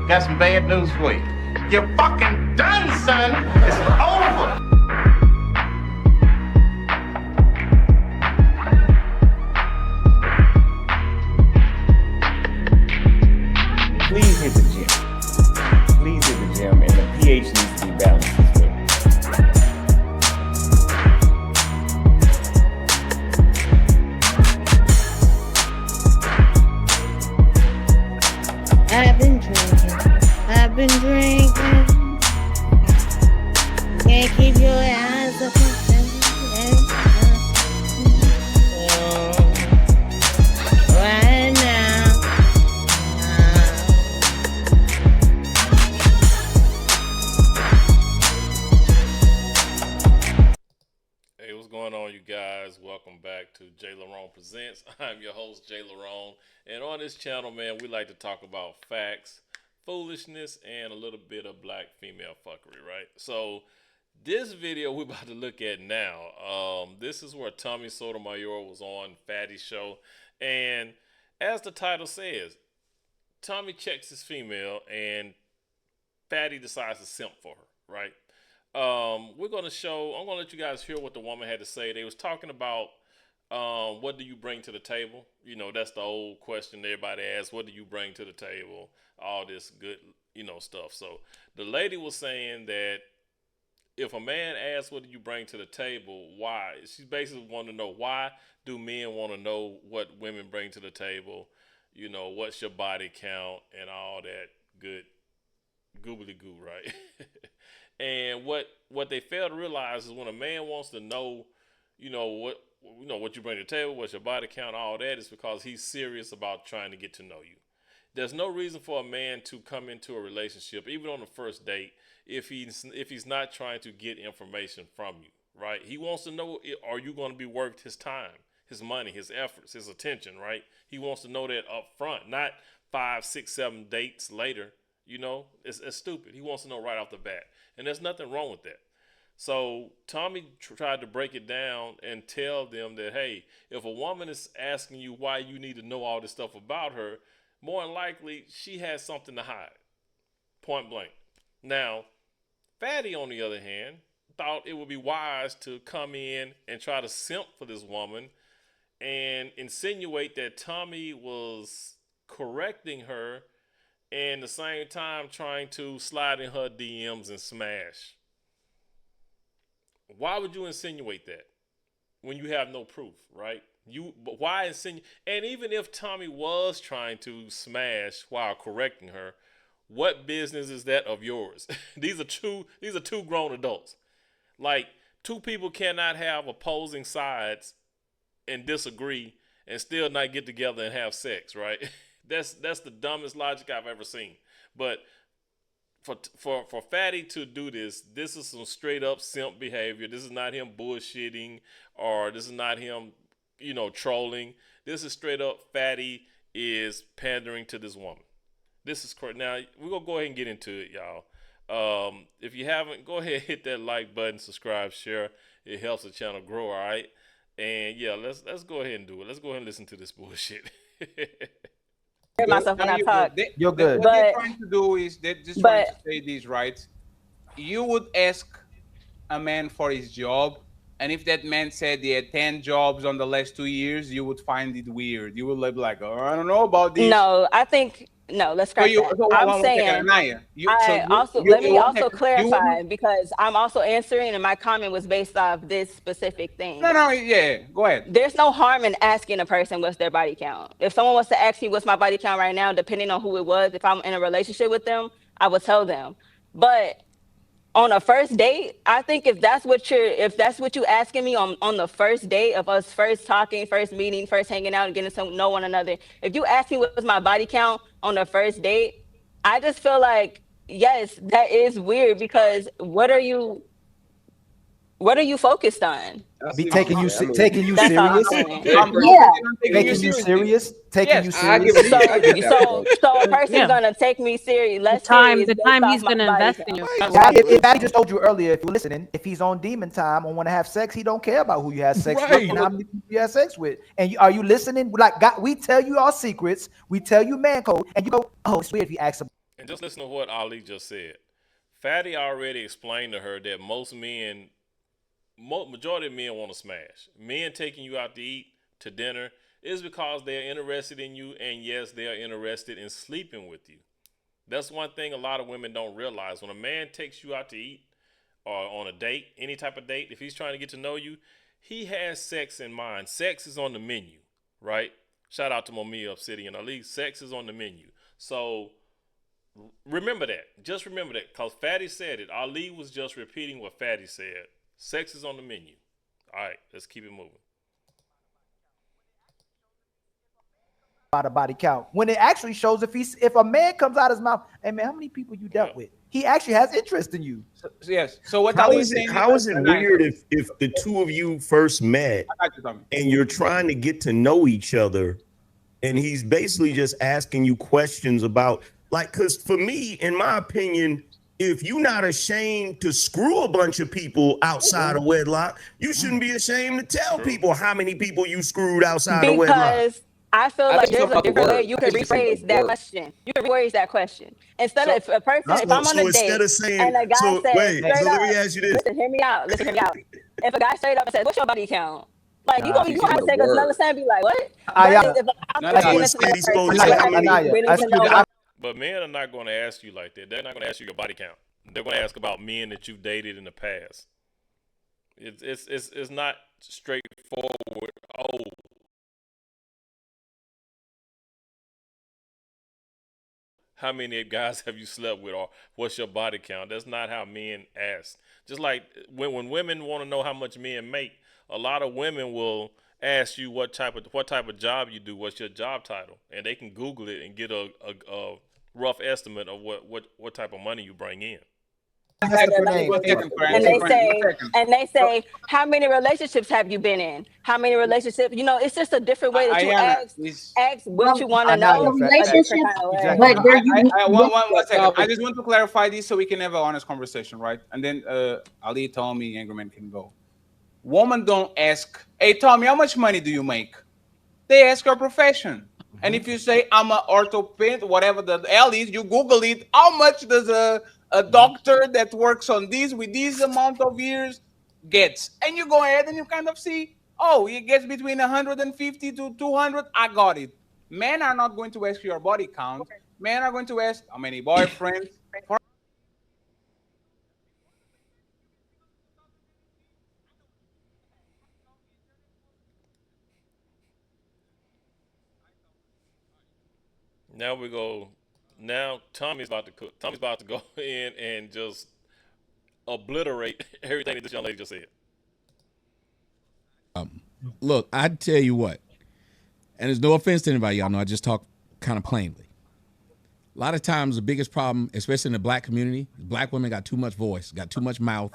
Got some bad news for you. You're fucking done, son. It's over. Please hit the gym. Please hit the gym, and the pH needs to be balanced as well. I've been drinking. Can't keep your eyes up right now. Hey, what's going on, you guys? Welcome back to JLerone Presents. I'm your host, JLerone, and on this channel, man, we like to talk about facts, foolishness, and a little bit of black female fuckery, right? So this video we're about to look at now, this is where Tommy Sotomayor was on Fatty's show, and as the title says, Tommy checks his female and Fatty decides to simp for her, right? I'm gonna let you guys hear what the woman had to say. They was talking about what do you bring to the table? You know, that's the old question everybody asks, what do you bring to the table? All this good, stuff. So the lady was saying that if a man asks, what do you bring to the table? Why? She basically wanted to know, why do men want to know what women bring to the table? You know, what's your body count and all that good goobly goo, right? And what they fail to realize is when a man wants to know, what you bring to the table, what's your body count, all that, is because he's serious about trying to get to know you. There's no reason for a man to come into a relationship, even on the first date, if he's not trying to get information from you, right? He wants to know, are you going to be worth his time, his money, his efforts, his attention, right? He wants to know that up front, not 5, 6, 7 dates later. It's stupid. He wants to know right off the bat. And there's nothing wrong with that. So Tommy tried to break it down and tell them that, hey, if a woman is asking you why you need to know all this stuff about her, more than likely she has something to hide. Point blank. Now, Fatty, on the other hand, thought it would be wise to come in and try to simp for this woman and insinuate that Tommy was correcting her and at the same time trying to slide in her DMs and smash. Why would you insinuate that when you have no proof, right? But why insinuate? And even if Tommy was trying to smash while correcting her, what business is that of yours? These are two grown adults. Like, two people cannot have opposing sides and disagree and still not get together and have sex, right? That's the dumbest logic I've ever seen. But for Fatty to do this is some straight up simp behavior. This is not him bullshitting, or this is not him, trolling. This is straight up Fatty is pandering to this woman. This is correct. Now we're gonna go ahead and get into it, y'all. If you haven't, go ahead and hit that like button, subscribe, share. It helps the channel grow, all right? And yeah, let's go ahead and do it. Let's go ahead and listen to this bullshit. Myself when I talk. You're good. What they're trying to do is they're just trying to say this, right? You would ask a man for his job, and if that man said he had 10 jobs on the last 2 years, you would find it weird. You would be like, oh, I don't know about this. No, I think let's scratch that. I'm saying, let me also clarify, because I'm also answering, and my comment was based off this specific thing. Yeah, go ahead. There's no harm in asking a person what's their body count. If someone wants to ask me what's my body count right now, depending on who it was, if I'm in a relationship with them, I would tell them. But On a first date, I think if that's what you asking me on the first date of us first talking, first meeting, first hanging out and getting to know one another, if you ask me what's my body count on the first date, I just feel like yes, that is weird because what are you focused on? Be taking you serious. Taking you serious. So a person's gonna take me serious. The time he's gonna invest in you. If I just told you earlier, if you're listening, if he's on demon time or want to have sex, he don't care about who you have sex with and how many people you have sex with. And are you listening? Like, God, we tell you our secrets, we tell you man code, and you go, oh, it's weird if you ask him. And just listen to what Ali just said. Fatty already explained to her that majority of men want to smash. Men taking you out to eat, to dinner, is because they're interested in you, and yes, they are interested in sleeping with you. That's one thing a lot of women don't realize. When a man takes you out to eat or on a date, any type of date, if he's trying to get to know you, he has sex in mind. Sex is on the menu, right? Shout out to Momia Obsidian Ali. Sex is on the menu. So remember that. Just remember that, because Fatty said it. Ali was just repeating what Fatty said. Sex is on the menu. All right, let's keep it moving. About a body count. When it actually shows if a man comes out his mouth, hey man, how many people you dealt with? He actually has interest in you. Yes. So what? How is it weird if the two of you first met and you're trying to get to know each other, and he's basically just asking you questions about, like, because for me, in my opinion, if you're not ashamed to screw a bunch of people outside of wedlock, you shouldn't be ashamed to tell people how many people you screwed outside of wedlock. Because I feel like there's a different way you can rephrase that question. You can rephrase that question. Instead of a person, if I'm on a date and a guy says, let me ask you this. Listen, hear me out. If a guy straight up and says, what's your body count? Like, you gonna have to take another stand and be like, what? But men are not going to ask you like that. They're not going to ask you your body count. They're going to ask about men that you've dated in the past. It's not straightforward. Oh, how many guys have you slept with, or what's your body count? That's not how men ask. Just like when women want to know how much men make, a lot of women will ask you what type of job you do, what's your job title, and they can Google it and get a rough estimate of what type of money you bring in. And they say, how many relationships have you been in? How many relationships? You know, it's just a different way that you ask what you want to know. One second. I just want to clarify this so we can have an honest conversation, right? And then Ali, Tommy, Angerman can go. Women don't ask, hey, Tommy, how much money do you make? They ask your profession. And if you say, I'm an orthopedist, whatever the L is, you Google it. How much does a doctor that works on this with this amount of years gets? And you go ahead and you kind of see, oh, he gets between 150 to 200. I got it. Men are not going to ask your body count. Men are going to ask how many boyfriends. Now Tommy's about to cook. Tommy's about to go in and just obliterate everything that this young lady just said. Look, I tell you what, and there's no offense to anybody, y'all know I just talk kind of plainly. A lot of times the biggest problem, especially in the black community, black women got too much voice, got too much mouth,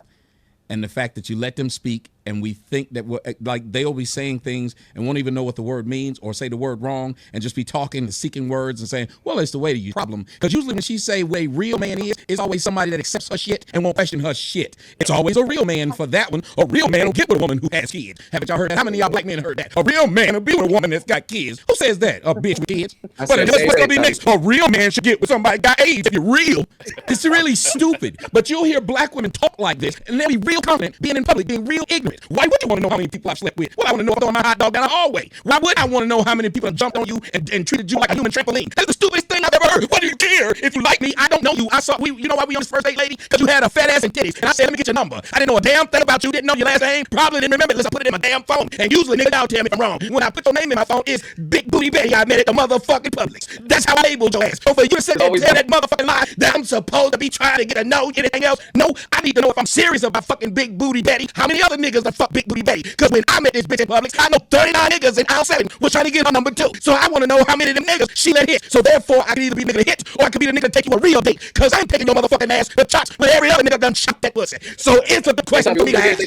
and the fact that you let them speak and we think that like they'll be saying things and won't even know what the word means or say the word wrong and just be talking and seeking words and saying, well, it's the way to use problem. Because usually when she say way real man is, it's always somebody that accepts her shit and won't question her shit. It's always a real man for that one. A real man will get with a woman who has kids. Haven't y'all heard that? How many of y'all black men heard that? A real man will be with a woman that's got kids. Who says that? A bitch with kids. But that's what's going to be next. A real man should get with somebody got AIDS if you're real. It's really stupid. But you'll hear black women talk like this and they'll be real confident being in public, being real ignorant. this. Why would you want to know how many people I've slept with? Well, I want to know if I'm throwing my hot dog down the hallway. Why would I want to know how many people have jumped on you and treated you like a human trampoline? That's the stupidest thing I've ever heard. What do you care if you like me? I don't know you. You know why we on this first date, lady? Because you had a fat ass and titties. And I said, let me get your number. I didn't know a damn thing about you. Didn't know your last name. Probably didn't remember it unless I put it in my damn phone. And usually nigga don't tell me if I'm wrong. When I put your name in my phone, it's Big Booty Betty. I met at the motherfucking Publix. That's how I labeled your ass. So for you to sit there and tell that motherfucking lie that I'm supposed to be trying to get a no, anything else? No, I need to know if I'm serious about fucking Big Booty Betty. How many other niggas that fuck Big Booty Betty? Because when I met this bitch in Publix, I know 39 niggas in aisle 7 was trying to get her number 2. So I want to know how many of them niggas she let hit. So therefore, I could either be the nigga to hit or I could be the nigga to take you a real date. Because I'm taking your motherfucking ass to chops with every other nigga done shot that pussy. So answer the question for me to ask.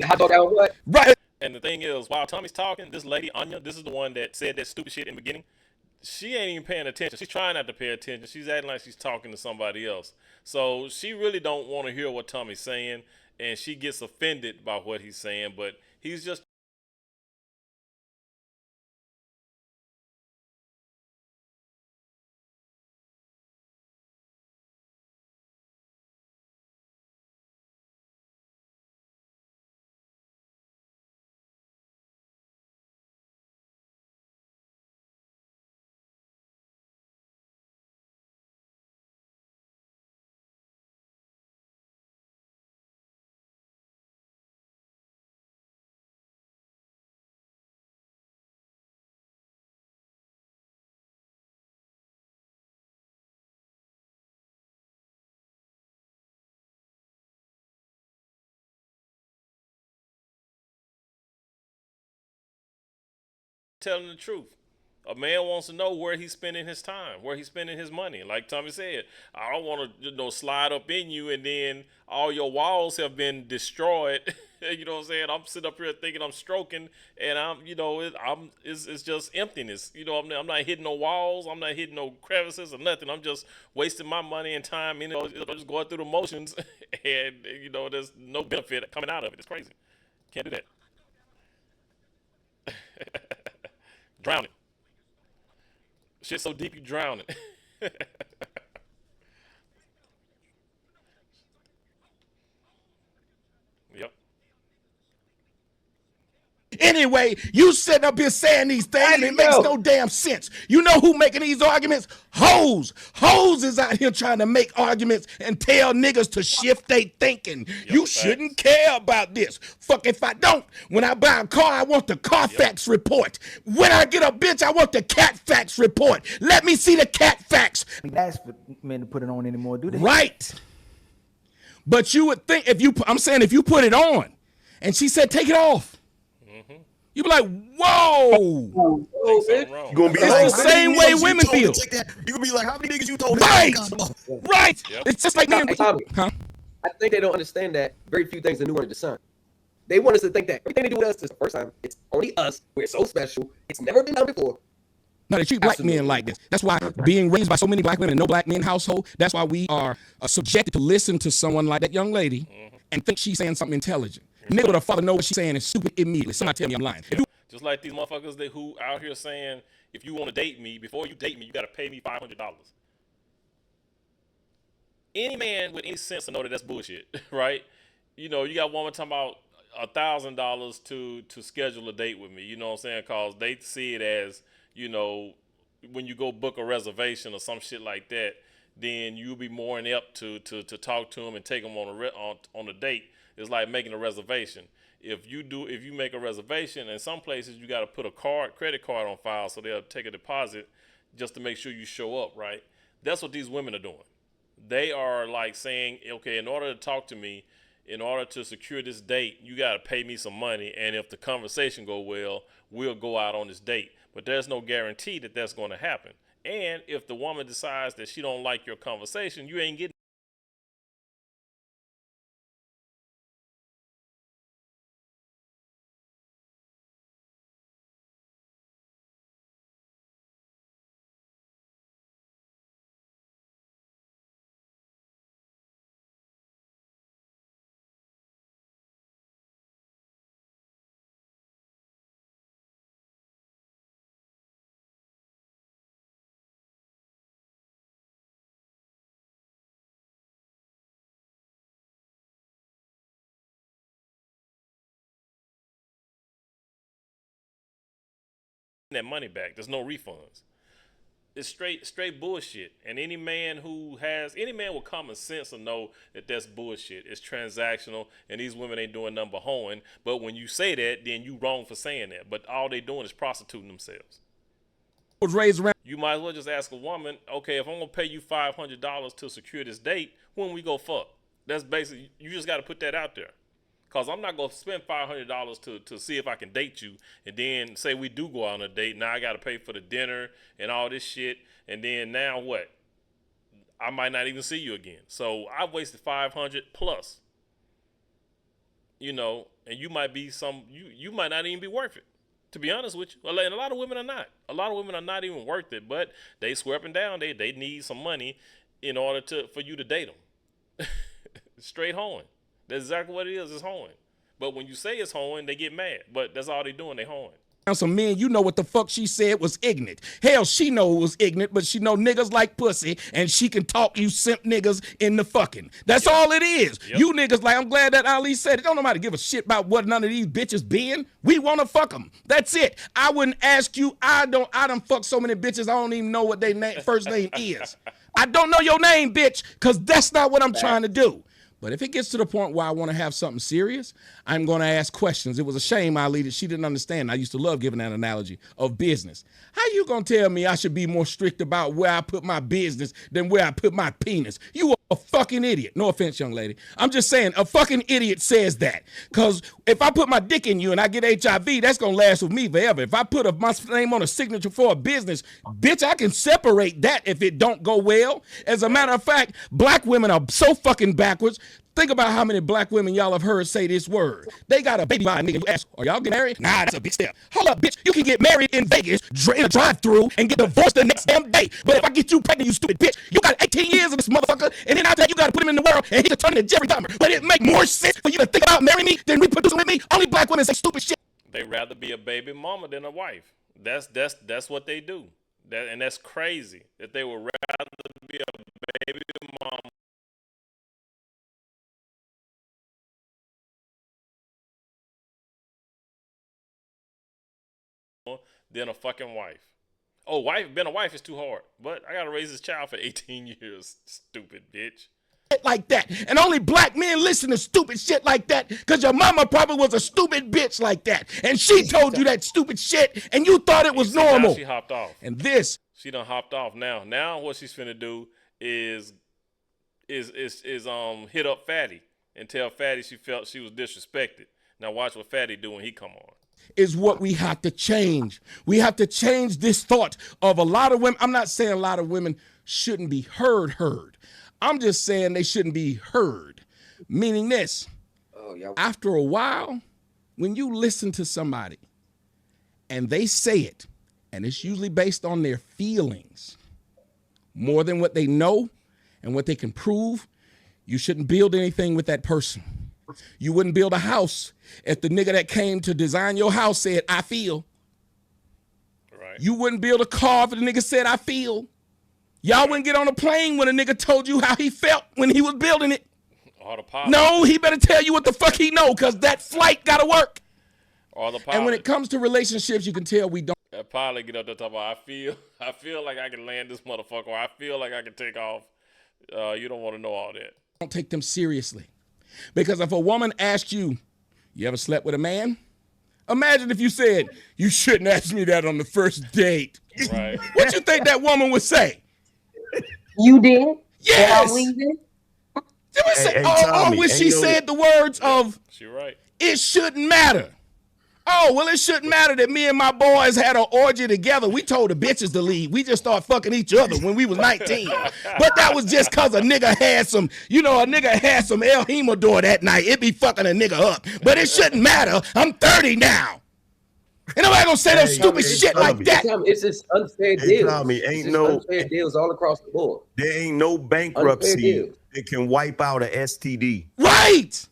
Right. And the thing is, while Tommy's talking, this lady, Anya, this is the one that said that stupid shit in the beginning. She ain't even paying attention. She's trying not to pay attention. She's acting like she's talking to somebody else. So she really don't want to hear what Tommy's saying, and she gets offended by what he's saying, but he's just telling the truth. A man wants to know where he's spending his time, where he's spending his money. Like Tommy said, I don't want to, slide up in you and then all your walls have been destroyed. You know what I'm saying? I'm sitting up here thinking I'm stroking, and it's just emptiness. I'm not hitting no walls. I'm not hitting no crevices or nothing. I'm just wasting my money and time. I'm just going through the motions, and there's no benefit coming out of it. It's crazy. Can't do that. Drowning. Shit so deep you drown it. Yep. Anyway, you sitting up here saying these things and it makes no damn sense. You know who making these arguments? Hoes. Hoes is out here trying to make arguments and tell niggas to shift their thinking. You shouldn't care about this. Fuck if I don't. When I buy a car, I want the Carfax report. When I get a bitch, I want the Catfax report. Let me see the Catfax. Ask for men to put it on anymore, do they? Right. But you would think if you put it on and she said take it off. You be like, whoa! You're gonna be it's the same way women feel. You gonna be like, how many niggas you told? Right, right. Yep. It's just like men. I think they don't understand that very few things are new under the sun. They want us to think that everything they do with us is the first time. It's only us. We're so special. It's never been done before. No, they treat black men like this. That's why being raised by so many black women in no black men household, that's why we are subjected to listen to someone like that young lady and think she's saying something intelligent. Nigga with a father know what she's saying is stupid immediately. Somebody tell me I'm lying. Just like these motherfuckers who out here saying, if you want to date me, before you date me, you got to pay me $500. Any man with any sense to know that that's bullshit, right? You got a woman talking about $1,000 to schedule a date with me. You know what I'm saying? Because they see it as, when you go book a reservation or some shit like that, then you'll be more inept to talk to them and take them on a date. It's like making a reservation. If you make a reservation, in some places you got to put a credit card on file so they'll take a deposit just to make sure you show up, right? That's what these women are doing. They are like saying, okay, in order to talk to me, in order to secure this date, you got to pay me some money, and if the conversation go well, we'll go out on this date. But there's no guarantee that that's going to happen. And if the woman decides that she don't like your conversation, you ain't getting that money back. There's no refunds. It's straight bullshit. And any man with common sense will know that that's bullshit. It's transactional, and these women ain't doing nothing but hoeing. But when you say that, then you wrong for saying that. But all they doing is prostituting themselves. Was raised around. You might as well just ask a woman, okay, if I'm gonna pay you $500 to secure this date, when we go fuck? That's basically, you just got to put that out there. Because I'm not going to spend $500 to see if I can date you. And then say we do go out on a date. Now I got to pay for the dinner and all this shit. And then now what? I might not even see you again. So I wasted $500 plus. You know, and you might be you might not even be worth it. To be honest with you. And a lot of women are not. A lot of women are not even worth it. But they swear up and down. They need some money in order for you to date them. Straight hoeing. That's exactly what it is. It's hoeing. But when you say it's hoeing, they get mad. But that's all they doing. They hoeing. Some men, you know what the fuck she said was ignorant. Hell, she know it was ignorant, but she know niggas like pussy, and she can talk you simp niggas in the fucking. That's all it is. Yep. You niggas like, I'm glad that Ali said it. Don't nobody give a shit about what none of these bitches been. We want to fuck them. That's it. I wouldn't ask you. I done fucked so many bitches, I don't even know what their first name is. I don't know your name, bitch, because that's not what I'm trying to do. But if it gets to the point where I want to have something serious, I'm going to ask questions. It was a shame, Ali, that she didn't understand. I used to love giving that analogy of business. How you going to tell me I should be more strict about where I put my business than where I put my penis? You a fucking idiot. No offense, young lady. I'm just saying a fucking idiot says that. Because if I put my dick in you and I get HIV, that's going to last with me forever. If I put my name on a signature for a business, bitch, I can separate that if it don't go well. As a matter of fact, black women are so fucking backwards. Think about how many black women y'all have heard say this word. They got a baby by a nigga. You ask, are y'all getting married? Nah, that's a big step. Hold up, bitch. You can get married in Vegas in a drive-thru and get divorced the next damn day. But if I get you pregnant, you stupid bitch, you got 18 years of this motherfucker, and then after that, you got to put him in the world, and he can turn into Jeffrey Dahmer. But it make more sense for you to think about marrying me than reproducing with me. Only black women say stupid shit. They rather be a baby mama than a wife. That's what they do. And that's crazy that they would rather be a baby mama than a fucking wife. Oh, being a wife is too hard. But I gotta raise this child for 18 years. Stupid bitch. Like that. And only black men listen to stupid shit like that because your mama probably was a stupid bitch like that. And she told you that stupid shit and you thought it was normal. Now she hopped off. And she done hopped off now. Now what she's finna do is hit up Fatty and tell Fatty she felt she was disrespected. Now watch what Fatty do when he come on. Is what we have to change. We have to change this thought of a lot of women. I'm not saying a lot of women shouldn't be heard. I'm just saying they shouldn't be heard. Meaning this, after a while, when you listen to somebody and they say it, and it's usually based on their feelings more than what they know and what they can prove, you shouldn't build anything with that person. You wouldn't build a house if the nigga that came to design your house said, I feel. Right. You wouldn't build a car if the nigga said, I feel. Y'all wouldn't get on a plane when a nigga told you how he felt when he was building it. No, he better tell you what the fuck he know, because that flight got to work. And when it comes to relationships, you can tell we don't. That pilot get up there talking about, I feel like I can land this motherfucker, or I feel like I can take off. You don't want to know all that. Don't take them seriously. Because if a woman asked you, you ever slept with a man? Imagine if you said, you shouldn't ask me that on the first date. Right. What you think that woman would say? You did? Yes. Tommy, when she said the words of, she right. It shouldn't matter. Oh, well, it shouldn't matter that me and my boys had an orgy together. We told the bitches to leave. We just started fucking each other when we was 19. But that was just because a nigga had some El Himador that night. It be fucking a nigga up. But it shouldn't matter. I'm 30 now. And nobody gonna say no stupid shit like that. It's just unfair deals. Tommy, unfair deals all across the board. There ain't no bankruptcy that can wipe out a STD. Right.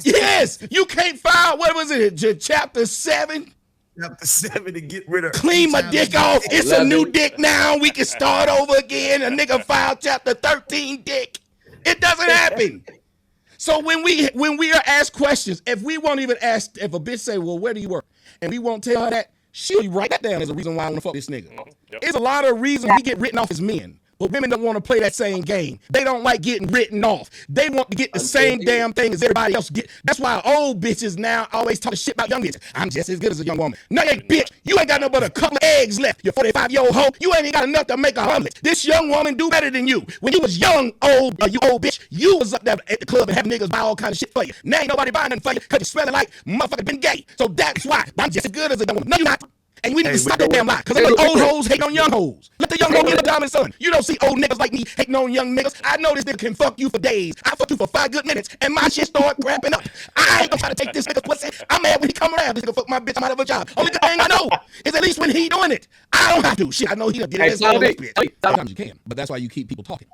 Yes, you can't file, what was it, chapter 7? Chapter 7 to get rid of. Clean my dick off. It's a new dick now. We can start over again. A nigga filed chapter 13 dick. It doesn't happen. So when we are asked questions, if we won't even ask, if a bitch say, well, where do you work? And we won't tell her that, she'll write that down as a reason why I want to fuck this nigga. There's a lot of reasons we get written off as men. But women don't want to play that same game. They don't like getting written off. They want to get the same damn thing as everybody else get. That's why old bitches now always talking shit about young bitches. I'm just as good as a young woman. No, you ain't, bitch. You ain't got no but a couple of eggs left. You're 45-year-old hoe. You ain't even got enough to make a omelet. This young woman do better than you. When you was young, you old bitch, you was up there at the club and having niggas buy all kind of shit for you. Now ain't nobody buying nothing for you because you smelling like motherfucker been gay. So that's why I'm just as good as a young woman. No, you're not. And we need to stop that damn lie. Because old hoes hating on young hoes. Let the young hoe get a diamond son. You don't see old niggas like me hating on young niggas. I know this nigga can fuck you for days. I fuck you for 5 good minutes. And my shit start cramping up. I ain't gonna try to take this nigga pussy. I'm mad when he come around. This nigga fuck my bitch. I'm out of a job. Only good thing I know is at least when he doing it, I don't have to. Shit, I know he done did it as well as bitch. Sometimes you can. But that's why you keep people talking.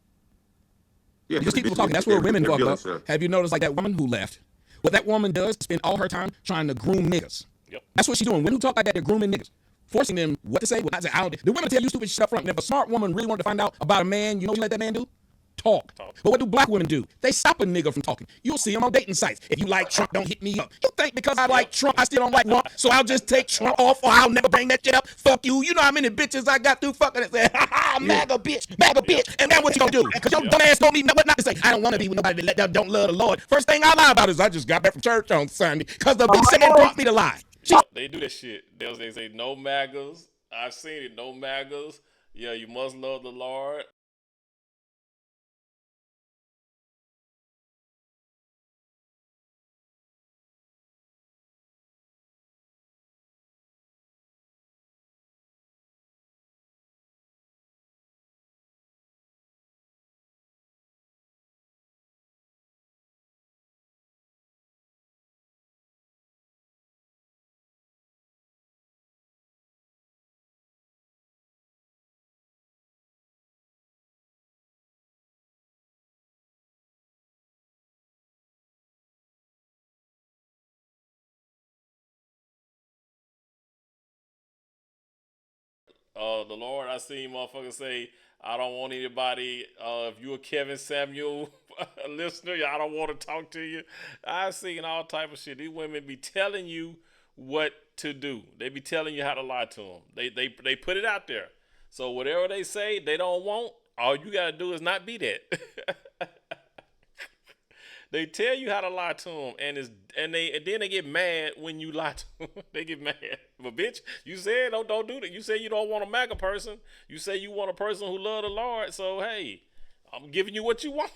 Yeah, you just keep people talking. That's where women fuck up. Have you noticed like that woman who left? What that woman does, spend all her time trying to groom niggas. Yep. That's what she's doing. Women who talk like that, they're grooming niggas. Forcing them what to say, what not to say. The women tell you stupid shit up front. And if a smart woman really wanted to find out about a man, you know what you let that man do? Talk. But what do black women do? They stop a nigga from talking. You'll see them on dating sites. If you like Trump, don't hit me up. You think because I like Trump, I still don't like Trump, so I'll just take Trump off or I'll never bring that shit up. Fuck you. You know how many bitches I got through fucking and said, ha ha, MAGA bitch. And now what you gonna do? Because your dumb ass told me what not to say. I don't want to be with nobody that don't love the Lord. First thing I lie about is I just got back from church on Sunday because the bitch saying brought me to lie. They do that shit. They say no MAGAs. I've seen it. No MAGAs. Yeah, you must love the Lord. The Lord, I seen motherfuckers say, I don't want anybody, if you're a Kevin Samuel listener, I don't want to talk to you. I've seen all type of shit. These women be telling you what to do. They be telling you how to lie to them. They put it out there. So whatever they say they don't want, all you got to do is not be that. They tell you how to lie to them, and then they get mad when you lie to them. They get mad. But bitch, you said don't do that. You said you don't want a MAGA person. You say you want a person who love the Lord. So hey, I'm giving you what you want.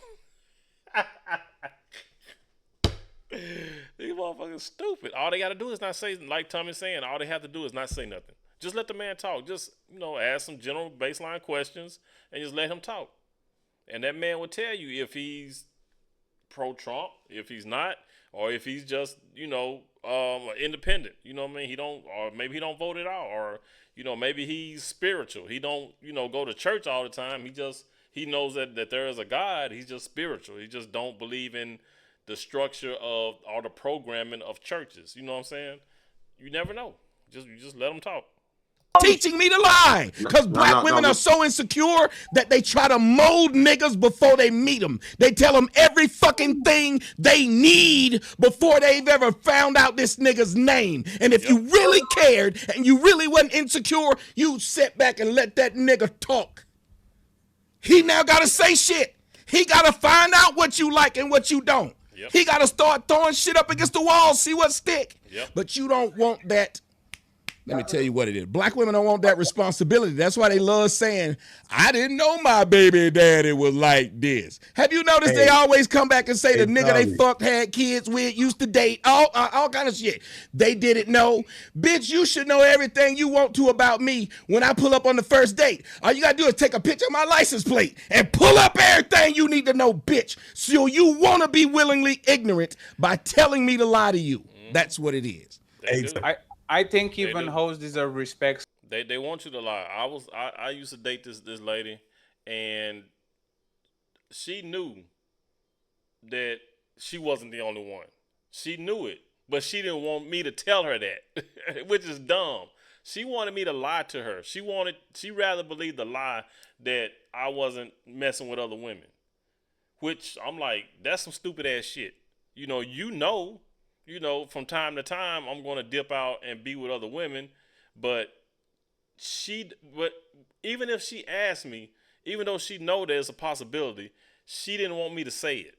These motherfuckers stupid. All they got to do is not say, like Tommy's saying, all they have to do is not say nothing. Just let the man talk. Just ask some general baseline questions and just let him talk. And that man will tell you if he's pro-Trump, if he's not, or if he's just, independent. You know what I mean? He don't, or maybe he don't vote at all, or, maybe he's spiritual. He don't, go to church all the time. He knows that there is a God. He's just spiritual. He just don't believe in the structure of, or the programming of churches. You know what I'm saying? You never know. You just let them talk. Teaching me to lie because black women are so insecure that they try to mold niggas before they meet them. They tell them every fucking thing they need before they've ever found out this nigga's name. And if you really cared and you really wasn't insecure, you sit back and let that nigga talk. He now got to say shit. He got to find out what you like and what you don't. Yep. He got to start throwing shit up against the wall, see what stick. Yep. But you don't want that. Let me tell you what it is. Black women don't want that responsibility. That's why they love saying, I didn't know my baby daddy was like this. Have you noticed they always come back and say the nigga they fucked, had kids with, used to date, all kind of shit. They didn't know. Bitch, you should know everything you want to about me when I pull up on the first date. All you got to do is take a picture of my license plate and pull up everything you need to know, bitch. So you want to be willingly ignorant by telling me to lie to you. That's what it is. I think even hoes deserve respect. They want you to lie. I used to date this lady, and she knew that she wasn't the only one. She knew it, but she didn't want me to tell her that, which is dumb. She wanted me to lie to her. She rather believed the lie that I wasn't messing with other women, which I'm like, that's some stupid ass shit. From time to time, I'm going to dip out and be with other women, But but even if she asked me, even though she know there's a possibility, she didn't want me to say it.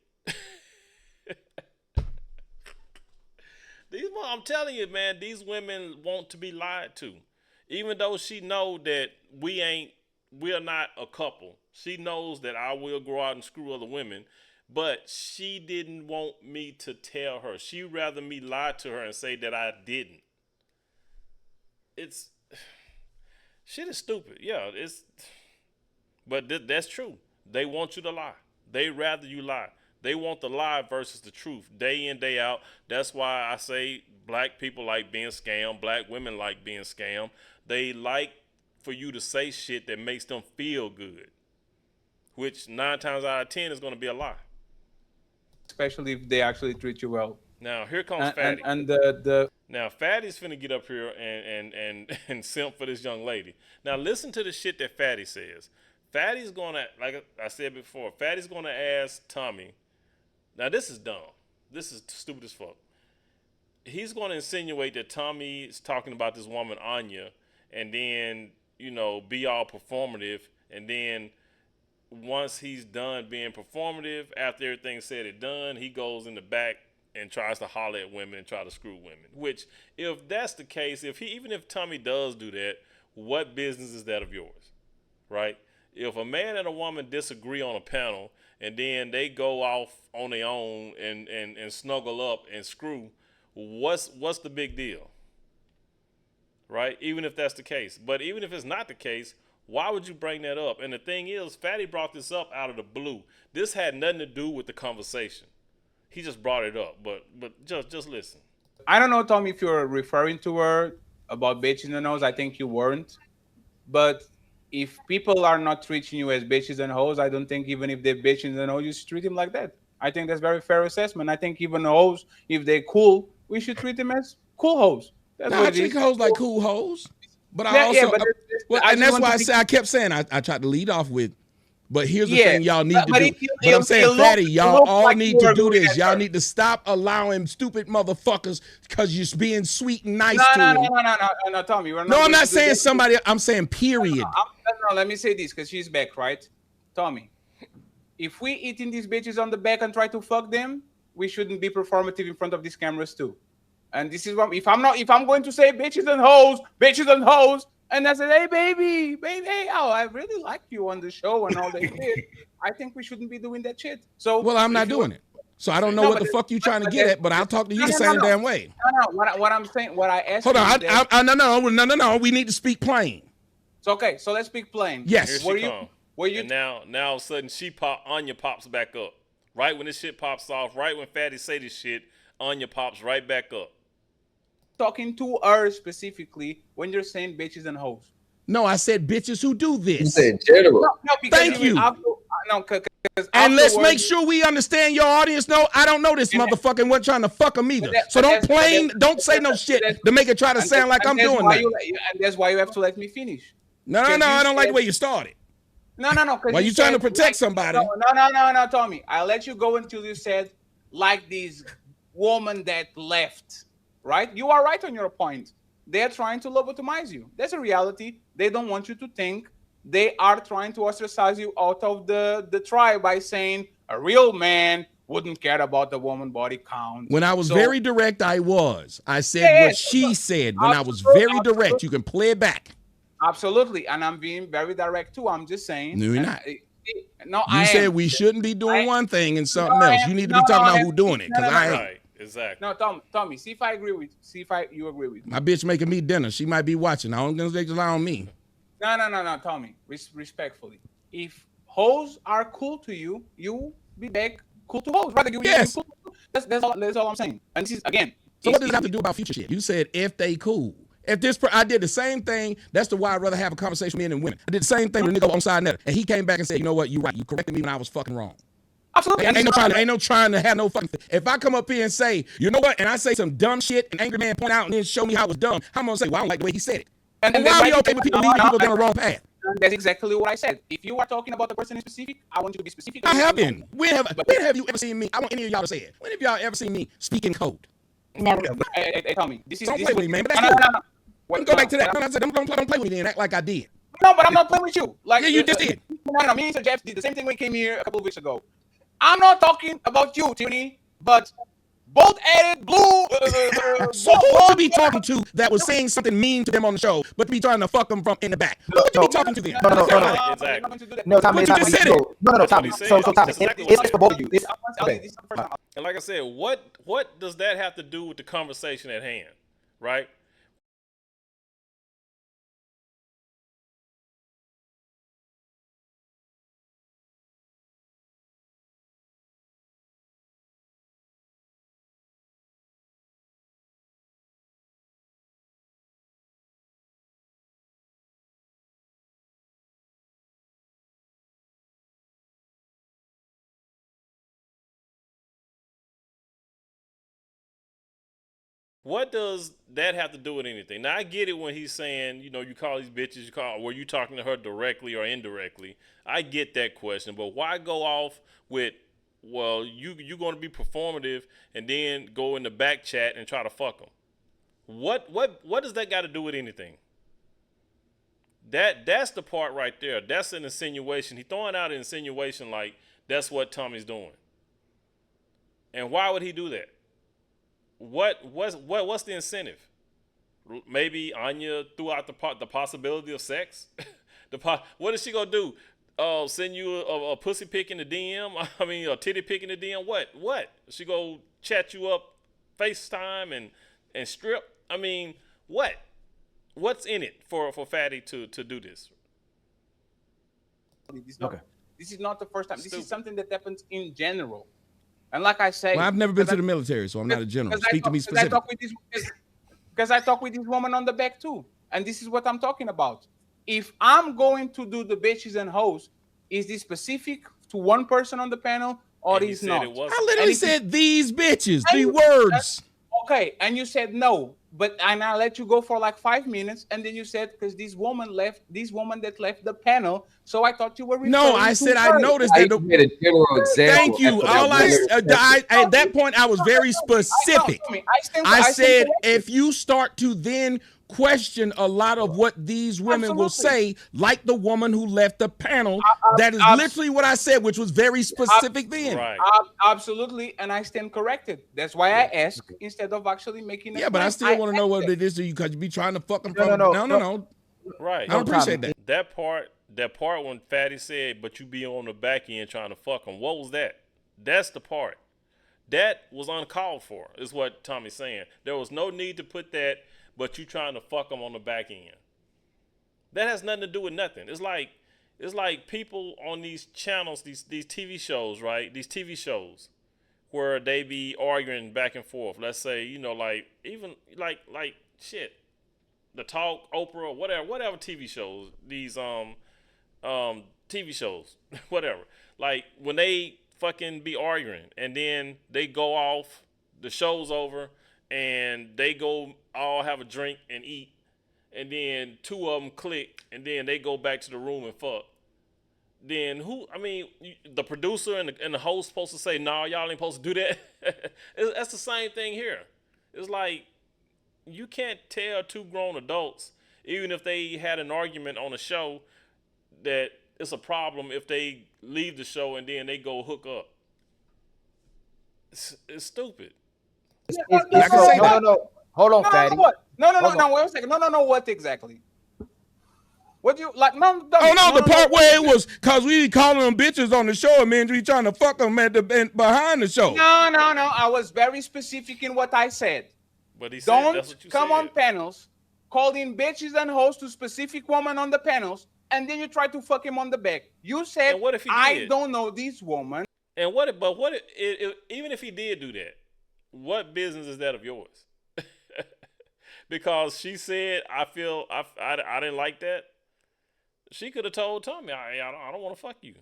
I'm telling you, man, these women want to be lied to. Even though she know that we're not a couple. She knows that I will go out and screw other women, but she didn't want me to tell her. She'd rather me lie to her and say that I didn't. Shit is stupid. Yeah, but that's true. They want you to lie. They rather you lie. They want the lie versus the truth, day in, day out. That's why I say black people like being scammed. Black women like being scammed. They like for you to say shit that makes them feel good, which 9 times out of 10 is going to be a lie. Especially if they actually treat you well. Now here comes Fatty. Now Fatty's finna get up here and simp for this young lady. Now listen to the shit that Fatty says. Fatty's gonna, like I said before, Fatty's gonna ask Tommy. Now this is dumb. This is stupid as fuck. He's gonna insinuate that Tommy is talking about this woman Anya, and then be all performative, and then once he's done being performative, after everything's said and done, he goes in the back and tries to holler at women and try to screw women. Which, if that's the case, even if Tommy does do that, what business is that of yours, right? If a man and a woman disagree on a panel and then they go off on their own and snuggle up and screw, what's the big deal, right? Even if that's the case. But even if it's not the case, why would you bring that up? And the thing is, Fatty brought this up out of the blue. This had nothing to do with the conversation. He just brought it up, but just listen. I don't know, Tommy, if you're referring to her about bitches in the nose. I think you weren't. But if people are not treating you as bitches and hoes, I don't think even if they're bitches in the nose, you should treat them like that. I think that's very fair assessment. I think even hoes, if they're cool, we should treat them as cool hoes. That's what I treat hoes like cool hoes. But and that's why I kept saying I tried to lead off with. But here's the thing y'all need to do. But I'm saying, Fatty, y'all all need to do this. Y'all need to stop allowing stupid motherfuckers because you're being sweet and nice to them. No, Tommy. No, I'm not saying somebody. I'm saying period. No, let me say this because she's back, right? Tommy, if we eating these bitches on the back and try to fuck them, we shouldn't be performative in front of these cameras too. And this is what if I'm going to say bitches and hoes, and I said, hey, baby, hey, I really liked you on the show and all that shit. I think we shouldn't be doing that shit. So, well, I'm not doing it. So I don't know what the fuck you trying to get at, but I'll talk to you the same damn way. No. What I'm saying, what I asked. Hold on, no. We need to speak plain. So okay, so let's speak plain. Yes. Here she come. And now all of a sudden Anya pops back up. Right when this shit pops off, right when Fatty say this shit, Anya pops right back up. Talking to her specifically when you're saying bitches and hoes. No, I said bitches who do this. You said general. No, thank you. And let's make sure we understand your audience. No, I don't know this motherfucker and wasn't trying to fuck him either. So don't say no shit to make it try to sound like I'm doing that. And that's why you have to let me finish. No, I don't like the way you started. No. Why you trying to protect somebody? No, Tommy. I'll let you go until you said like this woman that left. Right? You are right on your point. They're trying to lobotomize you. That's a reality. They don't want you to think. They are trying to ostracize you out of the tribe by saying a real man wouldn't care about the woman body count. When I was very direct, I said what she said. When I was very direct, you can play it back. Absolutely. And I'm being very direct too. I'm just saying. No, you're not. You said we shouldn't be doing one thing and something else. You need to be talking about who doing it. Because I ain't. Exactly. No, Tommy, see if I agree with you. See if you agree with me. My bitch making me dinner. She might be watching. I don't think rely on me. No, Tommy. Respectfully. If hoes are cool to you, you be back cool to hoes. Rather, yes. Cool. That's all I'm saying. And this is, again. So what does it have to do about future shit? You said if they cool. If I did the same thing, that's the why I'd rather have a conversation with men and women. I did the same thing with a nigga on side net, and he came back and said, you know what, you're right. You corrected me when I was fucking wrong. Absolutely. Ain't no trying to have no fucking thing. If I come up here and say, you know what, and I say some dumb shit, and angry man point out and then show me how it was dumb, how am I gonna say, well, I don't like the way he said it? And why are we okay with people leading people down the wrong path? That's exactly what I said. If you are talking about the person in specific, I want you to be specific. I have been. When have you ever seen me? I want any of y'all to say it. When have y'all ever seen me speak in code? Never. Hey, Tommy, this is don't play with me, man. But Go back to that. No, I said, don't play with me and act like I did. No, but I'm not playing with you. Like, yeah, you just did. No, me and Sir Jeff did the same thing when we came here a couple of weeks ago. I'm not talking about you, Tierney, but bolt-headed blue. So who to be talking to that was saying something mean to them on the show, but to be trying to fuck them from in the back? Who would you be talking to them? No, Tommy, you just said it. No, Tommy. So Tommy, it's for both of you. Okay. And like I said, what does that have to do with the conversation at hand, right? What does that have to do with anything? Now I get it when he's saying, you call these bitches, were you talking to her directly or indirectly? I get that question, but why go off with, well, you're going to be performative and then go in the back chat and try to fuck them? What does that got to do with anything? That's the part right there. That's an insinuation. He's throwing out an insinuation like that's what Tommy's doing. And why would he do that? What's the incentive? Maybe Anya threw out the possibility of sex. What is she gonna do? Send you a pussy pic in the DM? I mean, a titty pic in the DM? What? She go chat you up, FaceTime and strip? I mean, what? What's in it for Fatty to do this? This is not the first time. This is something that happens in general. And like I say, well, I've never been to the military, so I'm not a general. Speak to me specifically. Because I talk with this woman on the back too, and this is what I'm talking about. If I'm going to do the bitches and hoes, is this specific to one person on the panel or is not? I literally said these bitches, 3 words. Okay, and you said no, and I let you go for like 5 minutes, and then you said because this woman that left the panel, so I thought you were referring No, I said I noticed that. I made a general example. Thank you. At that point, I was very specific. I said if you start to then question a lot of what these women will say, like the woman who left the panel, that is literally what I said, which was very specific then. Right. Absolutely, and I stand corrected. That's why I ask instead of actually making it. Yeah, but I still want to know what it is to you because you be trying to fuck them. No. Right. I don't appreciate that. That part when Fatty said, but you be on the back end trying to fuck them. What was that? That's the part. That was uncalled for, is what Tommy's saying. There was no need to put that, but you trying to fuck them on the back end. That has nothing to do with nothing. It's like people on these channels, these TV shows, right? These TV shows where they be arguing back and forth. Let's say, even like shit. The Talk, Oprah, whatever TV shows, these TV shows, whatever. Like when they fucking be arguing and then they go off, the show's over, and they go all have a drink and eat, and then 2 of them click, and then they go back to the room and fuck. Then the producer and the host supposed to say, "Nah, y'all ain't supposed to do that." That's the same thing here. It's like you can't tell 2 grown adults, even if they had an argument on a show, that it's a problem if they leave the show and then they go hook up. It's stupid. No. Hold on, Fatty. No. Wait a second. No. What exactly? What do you like? The part where it was because we calling them bitches on the show and man, we trying to fuck them behind the show. No. I was very specific in what I said. But he said, that's what you come said. on panels, calling bitches and hoes to specific women on the panels, and then you try to fuck him on the back. You said, what if he I did? don't know this woman. And even if he did do that, what business is that of yours? Because she said, I didn't like that. She could have told Tommy, I don't want to fuck you.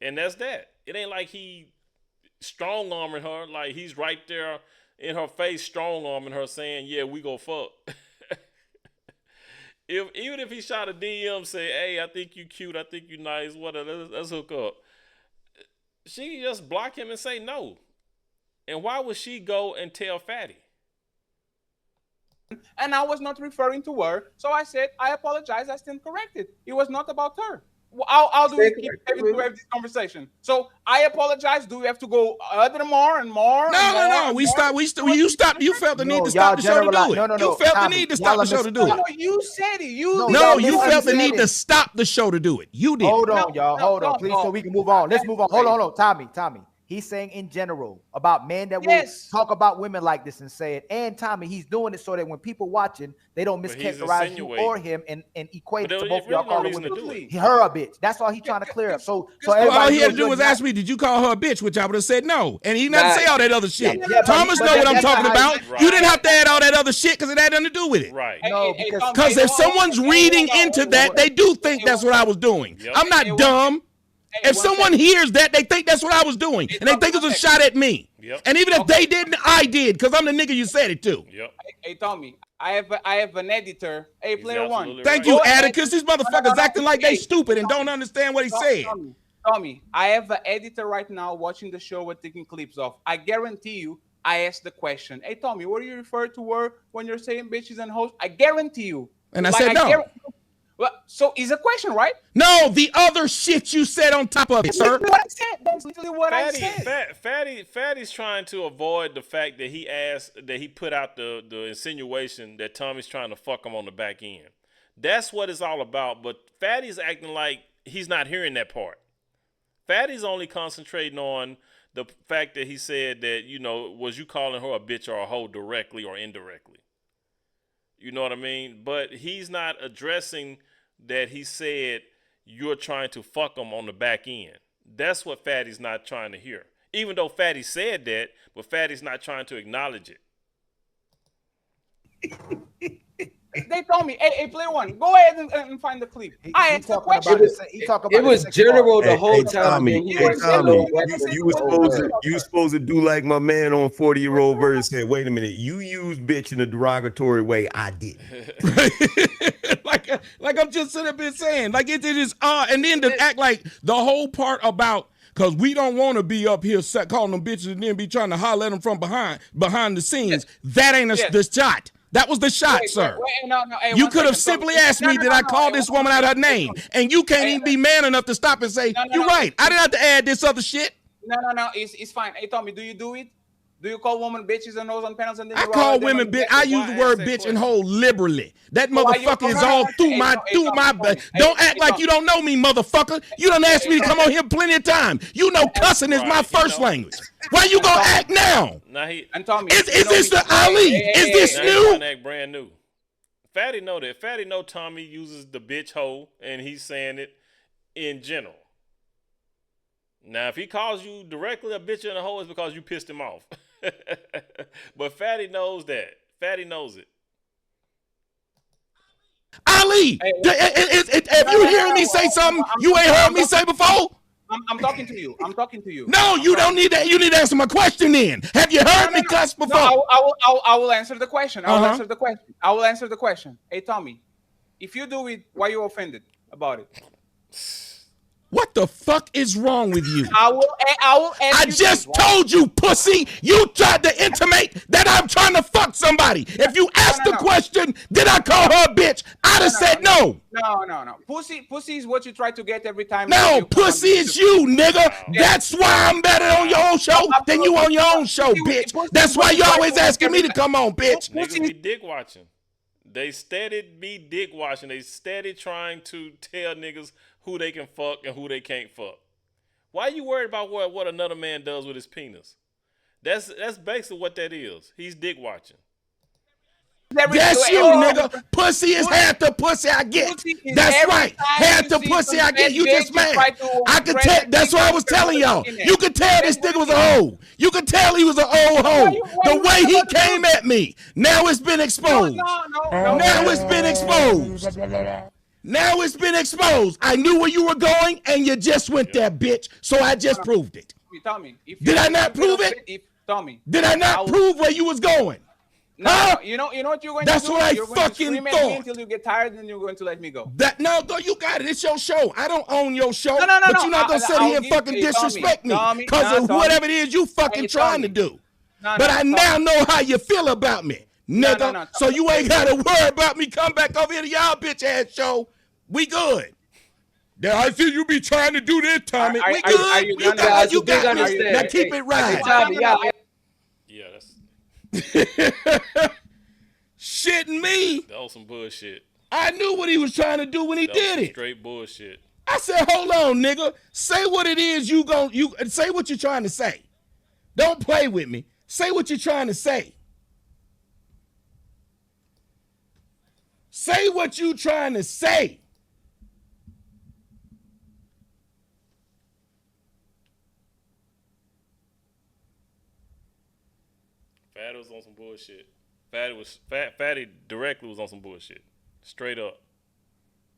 And that's that. It ain't like he strong-arming her, like he's right there in her face, strong-arming her, saying, yeah, we go fuck. Even if he shot a DM, say, hey, I think you cute, I think you nice, whatever, let's hook up. She just block him and say no. And why would she go and tell Fatty? and I was not referring to her. So I said, I apologize. I stand corrected. It was not about her. Well, how do we keep having to have this conversation? So I apologize. Do we have to go other more and more? No. You felt the need to stop the show to do it. You felt the need to stop the show to do it. No, you said it. You felt the need to stop the show to do it. You did. Hold on, y'all. Hold on, please, so we can move on. Let's move on. Hold on. Tommy. He's saying in general about men that will talk about women like this and say it. And Tommy, he's doing it so that when people watching, they don't mischaracterize you or him and equate it to both of y'all calling women her a bitch. That's all he's trying to clear up. So all he had to do was ask me, did you call her a bitch? Which I would have said no. And he didn't have to say all that other shit. Thomas know what I'm talking about. You didn't have to add all that other shit because it had nothing to do with it. Right. No, because if someone's reading into that, they do think that's what I was doing. I'm not dumb. If someone hears that, they think that's what I was doing, and they think it was a shot at me. Yep. And even if they didn't, I did, because I'm the nigga you said it to. Yep. Hey, Tommy, I have an editor. Hey, player one. Thank you, Atticus. These motherfuckers acting like they stupid and don't understand what he said. Tommy, I have an editor right now watching the show and taking clips of. I guarantee you, I asked the question. Hey, Tommy, what do you refer to her when you're saying bitches and hoes? I guarantee you. And I said no. Well, so it's a question, right? No, the other shit you said on top of it, sir. That's what I said. That's literally what I said. Fatty's trying to avoid the fact that he put out the insinuation that Tommy's trying to fuck him on the back end. That's what it's all about. But Fatty's acting like he's not hearing that part. Fatty's only concentrating on the fact that he said that, was you calling her a bitch or a hoe directly or indirectly? You know what I mean? But he's not addressing that he said you're trying to fuck him on the back end. That's what Fatty's not trying to hear. Even though Fatty said that, but Fatty's not trying to acknowledge it. They told me, hey, player one, go ahead and find the clip. I asked the question. It was general the whole time. Tommy, you were supposed to do like my man on 40-Year-Old Verse said, wait a minute, you use bitch in a derogatory way. I did. like I'm just sitting up here saying, like it is and then to act like the whole part about because we don't want to be up here calling them bitches and then be trying to holler at them from behind the scenes. That ain't the shot. That was the shot, sir. Hey, you could have simply asked me, did I call this woman out her name? And you can't even be man enough to stop and say, you're right. I didn't have to add this other shit. No. It's fine. Hey, Tommy, do you do it? Do you call women bitches and hoes on panels? And then I call women bitch. I use the word bitch and hoe liberally. That motherfucker is all through my. Don't act like you don't know me, motherfucker. You done asked me to come on here plenty of time. You know cussing is my first language. Why you gonna act now? And Tommy, is this the Ali? Is this new? Act brand new. Fatty know that. Fatty know Tommy uses the bitch hoe, and he's saying it in general. Now, if he calls you directly a bitch and a hoe, it's because you pissed him off. But Fatty knows that. Fatty knows it. Ali, if you hearing me say something you ain't heard me say before? I'm talking to you. No, you don't need that. You need to answer my question then. Have you heard me cuss before? No, I will answer the question. I will answer the question. Hey, Tommy, if you do it, why are you offended about it? What the fuck is wrong with you? I will I just told you, pussy. You tried to intimate that I'm trying to fuck somebody. If you asked the question, did I call her a bitch? I'd have said no. No. Pussy is what you try to get every time. No, pussy is you, nigga. That's why I'm better on your own show than you on your own show, bitch. That's why you always asking me to come on, bitch. Niggas be dick watching. They steady be dick watching. They steady trying to tell niggas who they can fuck and who they can't fuck. Why are you worried about what another man does with his penis? That's basically what that is. He's dick watching. That's you, nigga. Pussy is half the pussy I get. That's right. Half the pussy I get. You just mad. I could tell. That's what I was telling y'all. You could tell this nigga was a hoe. You could tell he was an old hoe. The way he came at me. Now it's been exposed. Now it's been exposed. Now it's been exposed. I knew where you were going, and you just went there, bitch. So I just proved it. Did I not prove it? Did I not prove where you was going? No, you know what you're going to do? That's what I fucking thought. Until you get tired, then you're going to let me go. No, you got it. It's your show. I don't own your show. But you're not going to sit here and fucking disrespect me because of whatever it is you fucking trying to do. But I now know how you feel about me. nigga. No. So you ain't gotta worry about me come back over here to y'all bitch ass show. We good. Now I see you be trying to do this, Tommy. We good. Are you done? got you got me. Now keep it right. Yeah, that's Shitting me. that was some bullshit. I knew what he was trying to do when he That was did some it. straight bullshit. I said, hold on, nigga. Say what it is you say what you're trying to say. Don't play with me. Say what you're trying to say. Say what you trying to say. Fatty was on some bullshit. Fatty directly was on some bullshit. Straight up.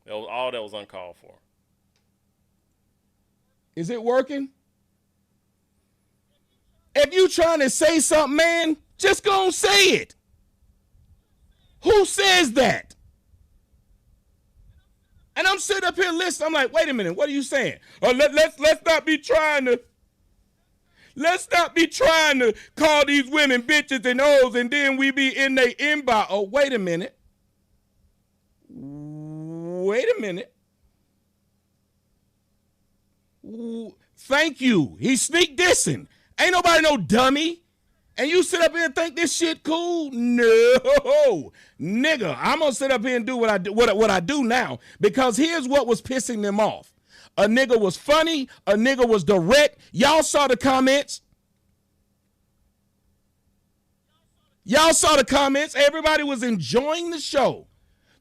That was all that was uncalled for. Is it working? If you trying to say something, man, just go and say it. Who says that? And I'm sitting up here listening. I'm like, wait a minute, what are you saying? Let's not be trying to. Let's not be trying to call these women bitches and hoes, and then we be in their inbox. Oh, wait a minute. Wait a minute. Thank you. He sneak dissing. Ain't nobody no dummy. And you sit up here and think this shit cool? No. Nigga, I'm going to sit up here and do what I do now, because here's what was pissing them off. A nigga was funny. A nigga was direct. Y'all saw the comments. Everybody was enjoying the show.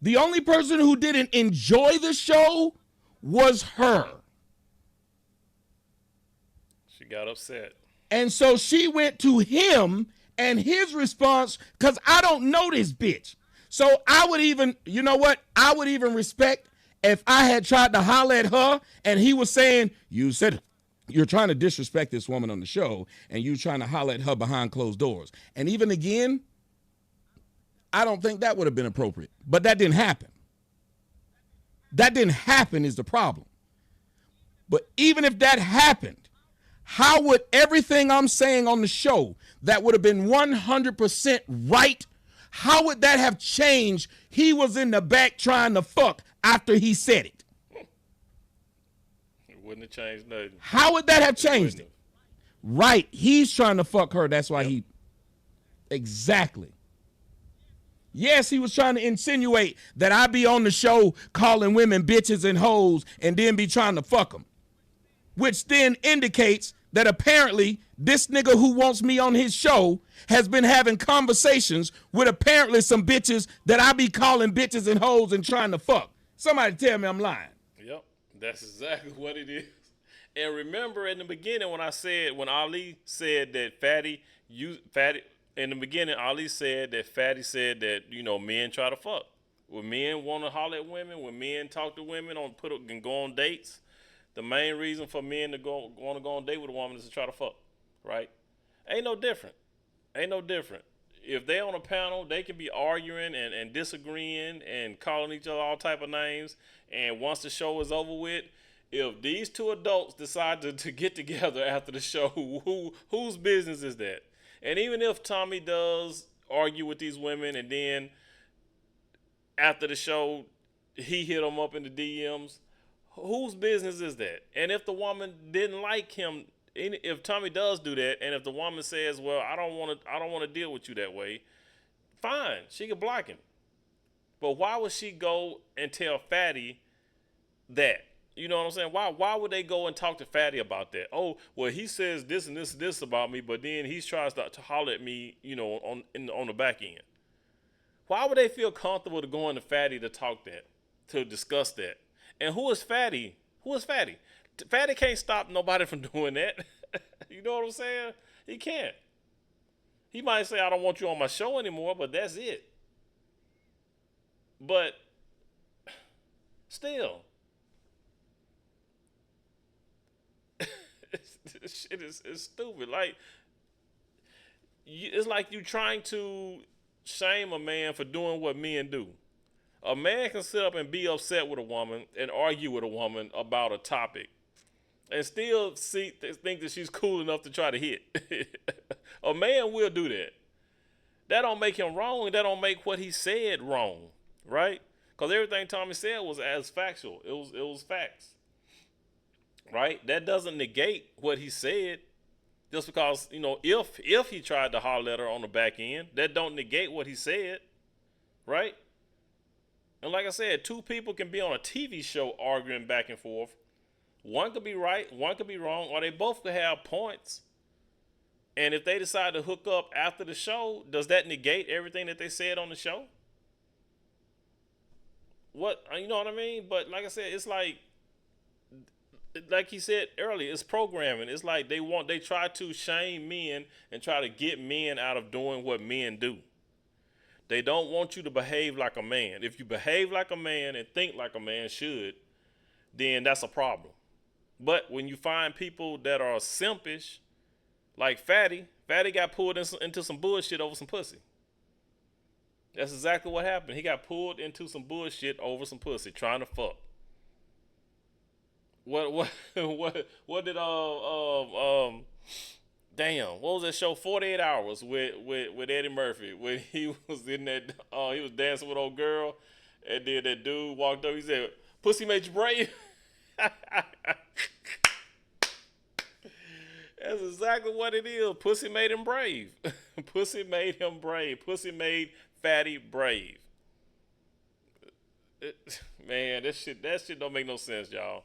The only person who didn't enjoy the show was her. She got upset. And so she went to him, and his response, because I don't know this bitch. So I would even, you know what? I would even respect if I had tried to holler at her and he was saying, you said you're trying to disrespect this woman on the show and you trying to holler at her behind closed doors. And even again, I don't think that would have been appropriate. But that didn't happen. That didn't happen is the problem. But even if that happened, how would everything I'm saying on the show that would have been 100% right, how would that have changed? He was in the back trying to fuck after he said it. It wouldn't have changed nothing. How would that have changed it? Right. He's trying to fuck her. That's why he. Exactly. Yes, he was trying to insinuate that I be on the show calling women bitches and hoes and then be trying to fuck them. Which then indicates that apparently this nigga who wants me on his show has been having conversations with apparently some bitches that I be calling bitches and hoes and trying to fuck. Somebody tell me I'm lying. Yep, that's exactly what it is. And remember in the beginning when Ali said that Fatty, in the beginning, Ali said that Fatty said that, men try to fuck. When men want to holler at women, when men talk to women and go on dates, the main reason for men to want to go on date with a woman is to try to fuck, right? Ain't no different. If they on a panel, they can be arguing and disagreeing and calling each other all type of names. And once the show is over with, if these two adults decide to get together after the show, whose business is that? And even if Tommy does argue with these women and then after the show, he hit them up in the DMs, whose business is that? And if the woman didn't like him, if Tommy does do that, and if the woman says, "Well, I don't want to deal with you that way," fine, she can block him. But why would she go and tell Fatty that? You know what I'm saying? Why would they go and talk to Fatty about that? Oh, well, he says this and this and this about me, but then he tries to holler at me, on the back end. Why would they feel comfortable to go into Fatty to talk that, to discuss that? And who is Fatty? Fatty can't stop nobody from doing that. You know what I'm saying? He can't. He might say, "I don't want you on my show anymore," but that's it. But still, this shit is stupid. Like, it's like you trying to shame a man for doing what men do. A man can sit up and be upset with a woman and argue with a woman about a topic and still think that she's cool enough to try to hit. A man will do that. that don't make him wrong. That don't make what he said wrong, right? Because everything Tommy said was as factual. It was facts, right? That doesn't negate what he said. Just because, you know, if he tried to holler at her on the back end, that don't negate what he said, right? And like I said, two people can be on a TV show arguing back and forth. One could be right, one could be wrong, or they both could have points. And if they decide to hook up after the show, does that negate everything that they said on the show? What, you know what I mean? But like I said, it's like he said earlier, it's programming. It's like they try to shame men and try to get men out of doing what men do. They don't want you to behave like a man. If you behave like a man and think like a man should, then that's a problem. But when you find people that are simpish, like Fatty got pulled into some bullshit over some pussy. That's exactly what happened. He got pulled into some bullshit over some pussy, trying to fuck. What did damn, what was that show? 48 Hours with Eddie Murphy, when he was in that he was dancing with old girl, and then that dude walked up, he said, "Pussy made you brave." That's exactly what it is. Pussy made him brave. Pussy made him brave. Pussy made Fatty brave. Man, that shit don't make no sense, y'all.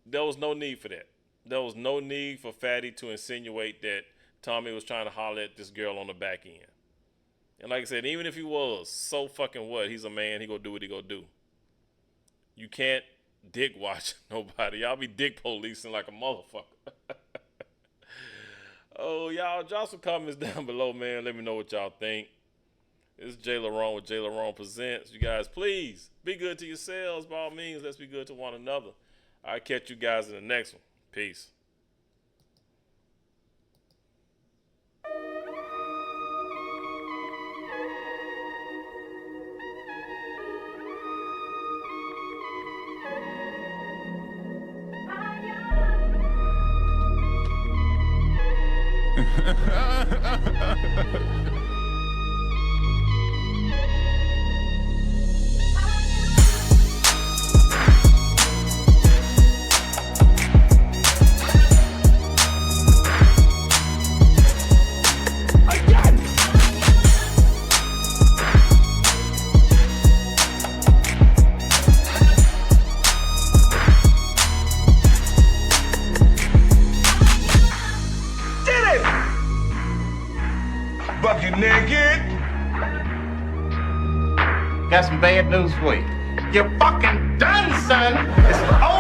There was no need for that. There was no need for Fatty to insinuate that Tommy was trying to holler at this girl on the back end. And like I said, even if he was, so fucking what? He's a man. He gonna do what he gonna do. You can't dick watch nobody. Y'all be dick policing like a motherfucker. Oh, y'all, drop some comments down below, man. Let me know what y'all think. This is JLerone with JLerone Presents. You guys, please be good to yourselves. By all means, let's be good to one another. I'll catch you guys in the next one. Peace. Bucket naked. Got some bad news for you. You're fucking done, son. It's over.